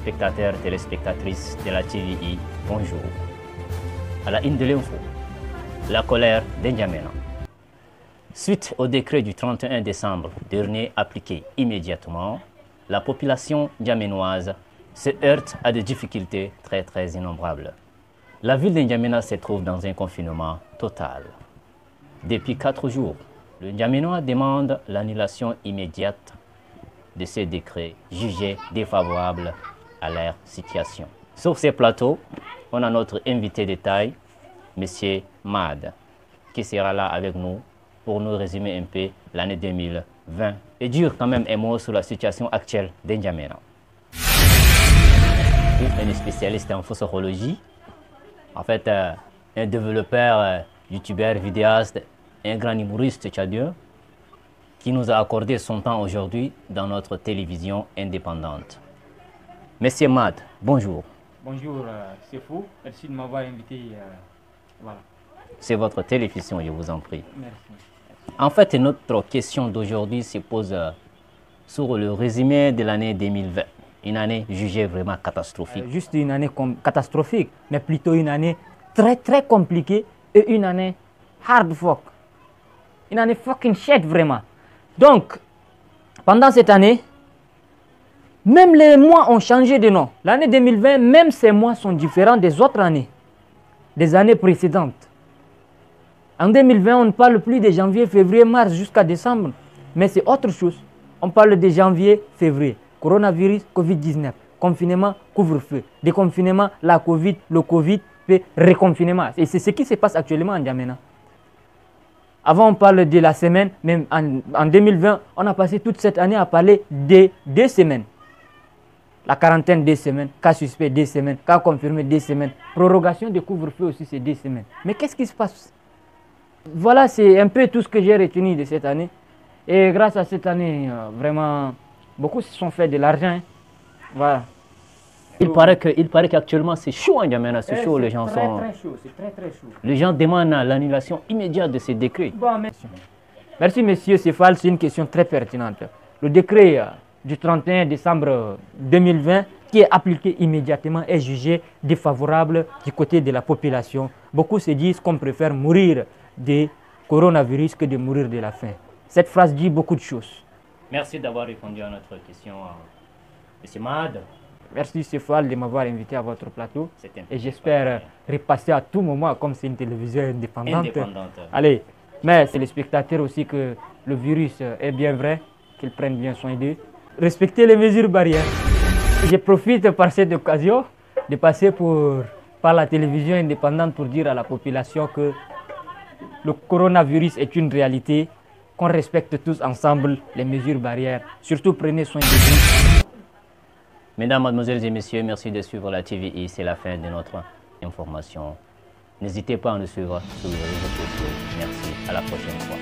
téléspectateurs et téléspectatrices de la TVI, bonjour. À la une de l'info, la colère d'Injamena. Suite au décret du 31 décembre dernier appliqué immédiatement, la population djamenoise se heurte à des difficultés très innombrables. La ville d'Injamena se trouve dans un confinement total. Depuis 4 jours, le Djamenois demande l'annulation immédiate de ces décrets jugés défavorables à leur situation. Sur ces plateaux, on a notre invité de taille, M. Mad, qui sera là avec nous pour nous résumer un peu l'année 2020 et dire quand même un mot sur la situation actuelle d'Injamena. Un spécialiste en fossologie, en fait un développeur, youtubeur, vidéaste, un grand humoriste tchadien qui nous a accordé son temps aujourd'hui dans notre télévision indépendante. Monsieur Mad, bonjour. Bonjour, c'est fou. Merci de m'avoir invité. Voilà. C'est votre télévision, je vous en prie. Merci. En fait, notre question d'aujourd'hui se pose sur le résumé de l'année 2020. Une année jugée vraiment catastrophique. Juste une année catastrophique, mais plutôt une année très compliquée et une année hard fuck. Une année fucking shit vraiment. Donc, pendant cette année, même les mois ont changé de nom. L'année 2020, même ces mois sont différents des autres années, des années précédentes. En 2020, on ne parle plus de janvier, février, mars jusqu'à décembre, mais c'est autre chose. On parle de janvier, février. Coronavirus, Covid-19, confinement, couvre-feu, déconfinement, la Covid, le Covid, puis reconfinement. Et c'est ce qui se passe actuellement en Djamena. Avant, on parle de la semaine, même en 2020, on a passé toute cette année à parler de 2 semaines. La quarantaine, 2 semaines, cas suspect, 2 semaines, cas confirmé, 2 semaines. Prorogation de couvre-feu aussi, c'est 2 semaines. Mais qu'est-ce qui se passe? Voilà, c'est un peu tout ce que j'ai retenu de cette année. Et grâce à cette année, vraiment, beaucoup se sont fait de l'argent. Hein. Voilà. Il paraît qu'actuellement c'est chaud en Djamena, c'est chaud, les gens sont... Très chaud, c'est très chaud. Les gens demandent l'annulation immédiate de ces décrets. Bon, merci monsieur Céphale, c'est une question très pertinente. Le décret du 31 décembre 2020 qui est appliqué immédiatement est jugé défavorable du côté de la population. Beaucoup se disent qu'on préfère mourir de coronavirus que de mourir de la faim. Cette phrase dit beaucoup de choses. Merci d'avoir répondu à notre question, M. Mad. Merci Céphale de m'avoir invité à votre plateau. Et j'espère repasser à tout moment comme c'est une télévision indépendante. Allez, mais c'est les spectateurs aussi que le virus est bien vrai, qu'ils prennent bien soin d'eux. Respectez les mesures barrières. Je profite par cette occasion de passer par la télévision indépendante pour dire à la population que le coronavirus est une réalité, qu'on respecte tous ensemble les mesures barrières. Surtout prenez soin de vous. Mesdames, mademoiselles et messieurs, merci de suivre la TVI. C'est la fin de notre information. N'hésitez pas à nous suivre sur les réseaux sociaux. Merci. À la prochaine fois.